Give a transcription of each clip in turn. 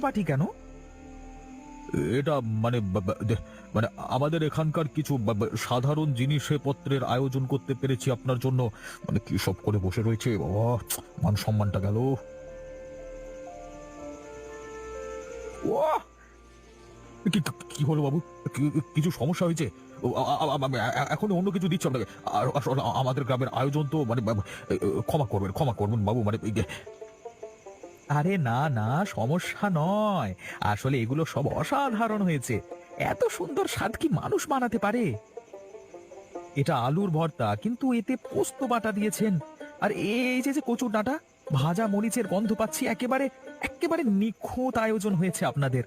ফাটাফাটি কেন? এটা মানে মানে আমাদের এখানকার কিছু সাধারণ জিনিসপত্রের আয়োজন করতে পেরেছি আপনার জন্য। মানে কি সব করে বসে রয়েছে বাবা, মান সম্মানটা গেল। ওয়াহ! কি কি হলো বাবু? কিছু সমস্যা হয়েছে? ও, এখন অন্য কিছু দিচ্ছি আপনাকে। আর আসলে আমাদের গ্রামের আয়োজন তো মানে ক্ষমা করবেন বাবু, মানে আরে না না, সমস্যা নয়। আসলে এগুলো সব অসাধারণ হয়েছে। এত সুন্দর স্বাদ কি মানুষ বানাতে পারে? এটা আলুর ভর্তা, কিন্তু এতে পোস্ত বাটা দিয়েছেন। আর এই যে যে কচুর ডাঁটা, ভাজা মরিচের গন্ধ পাচ্ছি। একেবারে একেবারে নিখুঁত আয়োজন হয়েছে আপনাদের।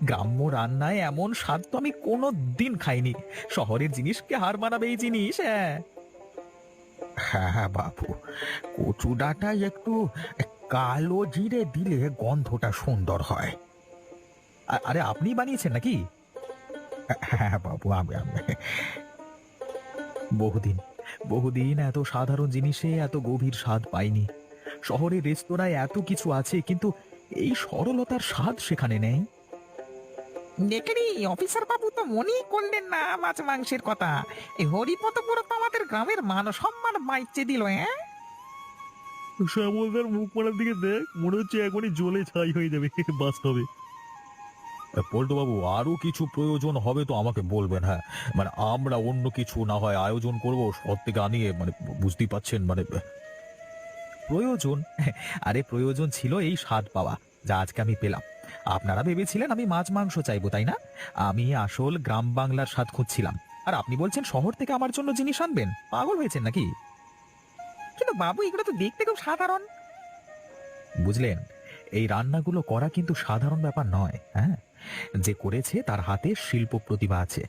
গ্রাম্য রান্নায় এমন স্বাদ তো আমি কোনো দিন খাইনি। শহরের জিনিসকে হার মানাবে এই জিনিস। হ্যাঁ, হ্যাঁ হ্যাঁ বাবু, কচু ডাঁটায় একটু কালো জিরে দিলে গন্ধটা সুন্দর হয়। আরে আপনি বানিয়েছেন নাকি? হ্যাঁ বাবু, আমি আমি বহুদিন বহুদিন এত সাধারণ জিনিসে এত গভীর স্বাদ পাইনি। শহরের রেস্তোরাঁয় এত কিছু আছে, কিন্তু এই সরলতার স্বাদ সেখানে নেই। দেখলি অফিসার বাবু তো মনেই করলেন না মাছ মাংসের কথা। এই হরিপদ পুরো তো আমাদের গ্রামের মান সম্মান বাইচে দিল। হ্যাঁ, শ্যামলদার মুখ মারার দিকে দেখ, মনে হচ্ছে এখনই জ্বলে ছাই হয়ে যাবে বাস্তবে। পল্টু বাবু, আরো কিছু প্রয়োজন হবে তো আমাকে বলবেন। হ্যাঁ, মানে আমরা অন্য কিছু না হয় আয়োজন করব শহর থেকে আনিয়ে, মানে বুঝতেই পাচ্ছেন মানে। প্রয়োজন? আরে প্রয়োজন ছিল এই স্বাদ পাওয়া, যা আজকে আমি পেলাম। আপনারা ভেবেছিলেন আমি মাছ মাংস চাইবো, তাই না? আমি আসল গ্রাম বাংলার স্বাদ খুঁজছিলাম। আর আপনি বলছেন শহর থেকে আমার জন্য জিনিস আনবেন? পাগল হয়েছেন নাকি? কিন্তু বাবু এগুলো তো দেখতে খুব সাধারণ। বুঝলেন, এই রান্নাগুলো করা কিন্তু সাধারণ ব্যাপার নয়। হ্যাঁ, যে করেছে তার হাতে শিল্প প্রতিভা আছে।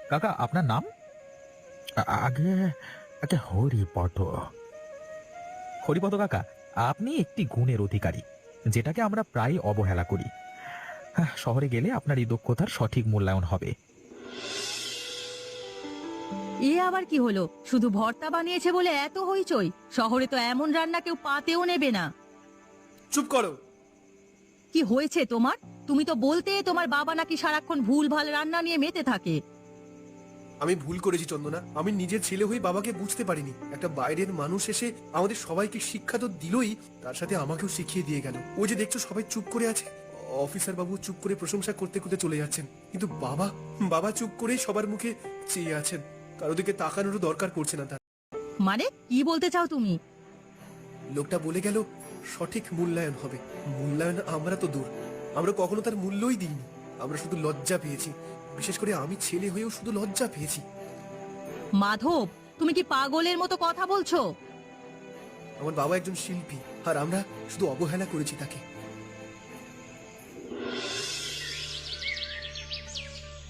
কাকা, আপনার নাম? আগে আগে হরিপদ। হরিপদ কাকা, আপনি একটি গুণের অধিকারী, যেটাকে আমরা প্রায় অবহেলা করি। শহরে গেলে আপনার এই দক্ষতার সঠিক মূল্যায়ন হবে। এ আবার কি হলো? শুধু ভর্তা বানিয়েছে বলে এত হইচই? শহরে তো এমন রান্না কেউ পাতেও নেবে না। চুপ করো। কি হয়েছে তোমার? তুমি তো বলতে তোমার বাবা নাকি সারাক্ষণ ভুলভাল রান্না নিয়ে মেতে থাকে। আমি ভুল করেছি চন্দনা, আমি নিজের ছেলে হয়ে বাবাকে বুঝতে পারিনি। একটা বাইরের মানুষ এসে আমাদের সবাইকে শিক্ষা তো দিলই, তার সাথে আমাকেও শিখিয়ে দিয়ে গেল। ওই যে দেখছো সবাই চুপ করে আছে, অফিসার বাবু চুপ করে প্রশংসা করতে করতে চলে যাচ্ছেন, কিন্তু বাবা বাবা চুপ করেই সবার মুখে চেয়ে আছেন। কারো দিকে তাকানোরও দরকার পড়ছে না তার। মানে কি বলতে চাও তুমি? লোকটা বলে গেল সঠিক মূল্যায়ন হবে। মূল্যায়ন আমরা তো দূর, আমরা কখনো তার মূল্যই দিইনি। আমরা শুধু লজ্জা পেয়েছি, বিশেষ করে আমি ছেলে হয়েও শুধু লজ্জা পেয়েছি। মাধব, তুমি কি পাগলের মতো কথা বলছো? আমার বাবা একজন শিল্পী, আর আমরা শুধু অবহেলা করেছি তাকে।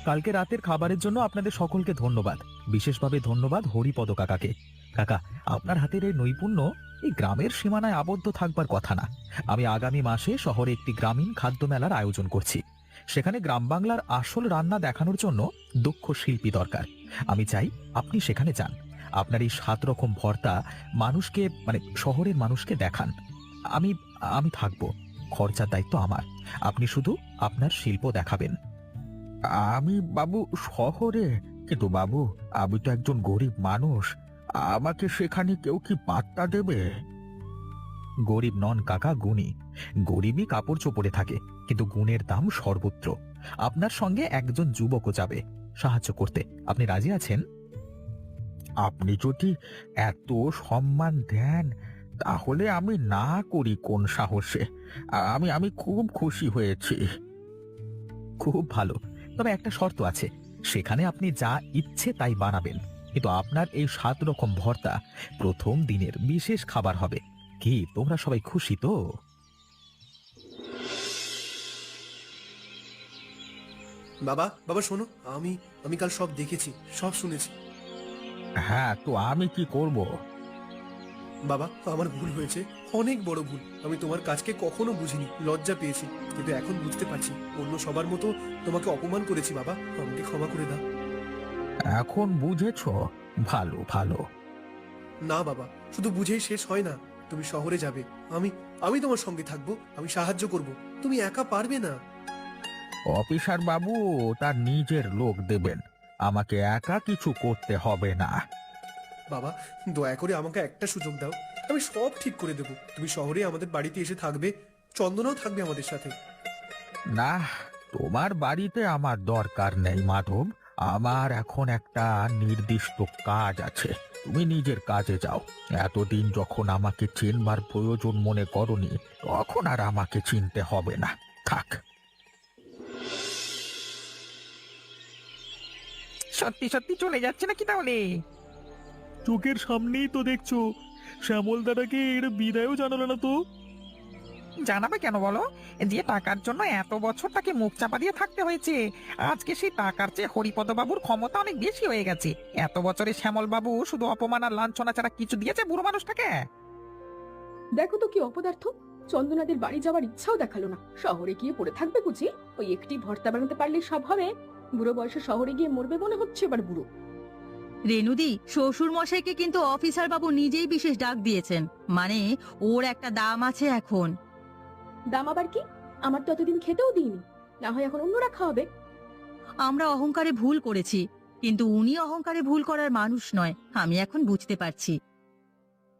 কালকে রাতের খাবারের জন্য আপনাদের সকলকে ধন্যবাদ। বিশেষভাবে ধন্যবাদ হরিপদ কাকাকে। কাকা, আপনার হাতের এই নৈপুণ্য এই গ্রামের সীমানায় আবদ্ধ থাকবার কথা না। আমি আগামী মাসে শহরে একটি গ্রামীণ খাদ্য মেলার আয়োজন করছি। সেখানে গ্রাম বাংলার আসল রান্না দেখানোর জন্য দক্ষ শিল্পী দরকার। আমি চাই আপনি সেখানে যান। আপনার এই 7 রকম ভর্তা মানুষকে, মানে শহরের মানুষকে দেখান। আমি আমি থাকবো। খরচার দায়িত্ব আমার। আপনি শুধু আপনার শিল্প দেখাবেন। আমি বাবু শহরে, কিন্তু বাবু আমি তো একজন গরিব মানুষ, আমাকে সেখানে কেউ কি পাত্তা দেবে? গরিব নন কাকা, গুণী। গরিবই কাপড় চোপড়ে থাকে, কিন্তু গুণের দাম সর্বত্র। আপনার সঙ্গে একজন যুবকও যাবে সাহায্য করতে। আপনি রাজি আছেন? আপনি যদি এত সম্মান দেন, তাহলে আমি না করি কোন সাহসে। আমি আমি খুব খুশি হয়েছি। খুব ভালো। তবে একটা শর্ত আছে, সেখানে আপনি যা ইচ্ছে তাই বানাবেন, কিন্তু আপনার এই 7 রকম ভর্তা প্রথম দিনের বিশেষ খাবার হবে। কি তোমরা সবাই খুশি তো? বাবা বাবা শোনো, আমি আমি কাল সব দেখেছি, সব শুনেছি। হ্যাঁ, তো আমি কি করব? বাবা আমার ভুল হয়েছে, অনেক বড় ভুল। আমি তোমার কাজকে কখনো বুঝিনি, লজ্জা পেয়েছি, কিন্তু এখন বুঝতে পারছি অন্য সবার মতো তোমাকে অপমান করেছি। বাবা আমাকে ক্ষমা করে দাও। এখন বুঝেছ? ভালো ভালো। না বাবা, শুধু বুঝেই শেষ হয় না। তুমি শহরে যাবে, আমি আমি তোমার সঙ্গে থাকবো, আমি সাহায্য করব। তুমি একা পারবে না। অফিসার বাবু তার নিজের লোক দেবেন, আমাকে একা কিছু করতে হবে না। বাবা, দয়া করে আমাকে একটা সুযোগ দাও, আমি সব ঠিক করে দেবো। তুমি শহরে আমাদের বাড়িতে এসে থাকবে, চন্দনাও থাকবে আমাদের সাথে। না, তোমার বাড়িতে আমার দরকার নেই মাধব। আমার এখন একটা নির্দিষ্ট কাজ আছে, তুমি নিজের কাজে যাও। এতদিন যখন আমাকে চিনবার প্রয়োজন মনে করনি, তখন আর আমাকে চিনতে হবে না, থাক। সত্যি সত্যি চলে যাচ্ছে নাকি তাহলে? চোখের সামনেই তো দেখছো, শ্যামল দাদাকে এর বিদায়ও জানালো না তো। জানাবে কেন বলো? যে টাকার জন্য এত বছর তাকে মুখ চাপা দিয়ে থাকতে হয়েছে, আজকে সেই টাকার চেয়ে হরিপদ বাবুর ক্ষমতা অনেক বেশি হয়ে গেছে। এত বছরে শ্যামল বাবু শুধু অপমান আর লাঞ্ছনা ছাড়া কিছু দিয়েছে বুড়ো মানুষটাকে? দেখো তো কি অপদার্থ, চন্দনাদের বাড়ি যাওয়ার ইচ্ছাও দেখালো না। শহরে গিয়ে পড়ে থাকবে বুঝি? ওই একটি ভর্তা বানাতে পারলে সব হবে। বুড়ো বয়সে শহরে গিয়ে মরবে মনে হচ্ছে এবার বুড়ো। রেনুদি, শ্বশুর মশাইকে কিন্তু অফিসার বাবু নিজেই বিশেষ ডাক দিয়েছেন, মানে ওর একটা দাম আছে এখন। দাম আবার কি? আমার তো এতদিন খেতেও দিইনি, না হয় এখন অন্যরা খাওয়াবে। আমরা অহংকারে ভুল করেছি, কিন্তু উনি অহংকারে ভুল করার মানুষ নয়, আমি এখন বুঝতে পারছি।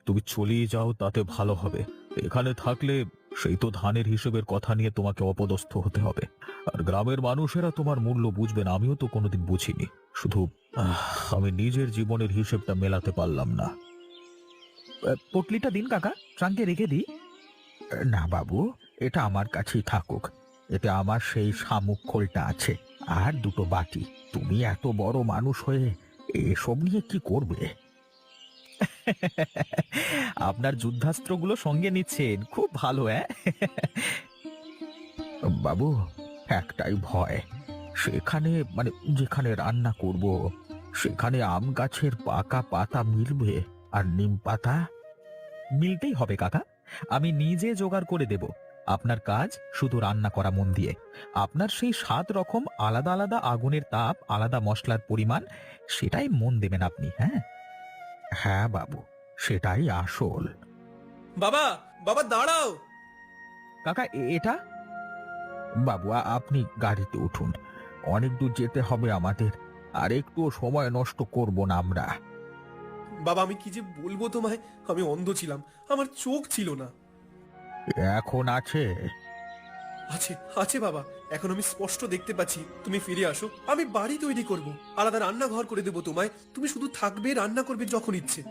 তুমি চলেই যাও, তাতে ভালো হবে। এখানে থাকলে সেই তো ধানের হিসেবের কথা নিয়ে তোমাকে অপদস্থ হতে হবে, আর গ্রামের মানুষেরা তোমার মূল্য বুঝবে না। আমিও তো কোনোদিন বুঝিনি, শুধু আমি নিজের জীবনের হিসেবটা মেলাতে পারলাম না। পটলিটা দিন কাকা, ট্রাঙ্কে রেখে দিই। না বাবু, এটা আমার কাছেই থাকুক। এতে আমার সেই শামুক খোলটা আছে, আর দুটো বাটি। তুমি এত বড় মানুষ হয়ে এসব নিয়ে কি করবে? আপনার যুদ্ধাস্ত্রগুলো সঙ্গে নিচ্ছেন, খুব ভালো। বাবু, একটাই ভয়, সেখানে মানে যেখানে রান্না করব, সেখানে আম গাছের পাকা পাতা মিলবে আর নিম পাতা? মিলতেই হবে কাকা, আমি নিজে জোগাড় করে দেব। আপনার কাজ শুধু রান্না করা মন দিয়ে। আপনার সেই 7 রকম আলাদা আলাদা আগুনের তাপ, আলাদা মশলার পরিমাণ, সেটাই মন দেবেন আপনি। হ্যাঁ হ্যাঁ বাবু, সেটাই আসল। বাবা, বাবা দাঁড়াও। কাকা এটা? বাবু আপনি গাড়িতে উঠুন, অনেক দূর যেতে হবে আমাদের, আর একটু সময় নষ্ট করব না আমরা। বাবা, আমি কি যে বলবো তোমায়, আমি অন্ধ ছিলাম, আমার চোখ ছিল না। এখন আছে? আছে আছে বাবা, এখন আমি স্পষ্ট দেখতে পাচ্ছি। তুমি ফিরে আসো, আমি বাড়ি তৈরি করব, আলাদা রান্নাঘর করে দেবো তোমায়। তুমি শুধু থাকবে, রান্না করবে যখন ইচ্ছে।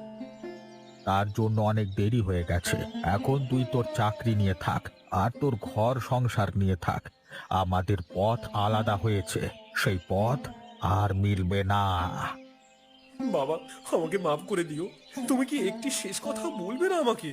তার জন্য অনেক দেরি হয়ে গেছে। এখন তুই তোর চাকরি নিয়ে থাক, আর তোর ঘর সংসার নিয়ে থাক। আমাদের পথ আলাদা হয়েছে, সেই পথ আর মিলবে না। বাবা, আমাকে মাফ করে দিও। তুমি কি একটি শেষ কথা বলবে না আমাকে?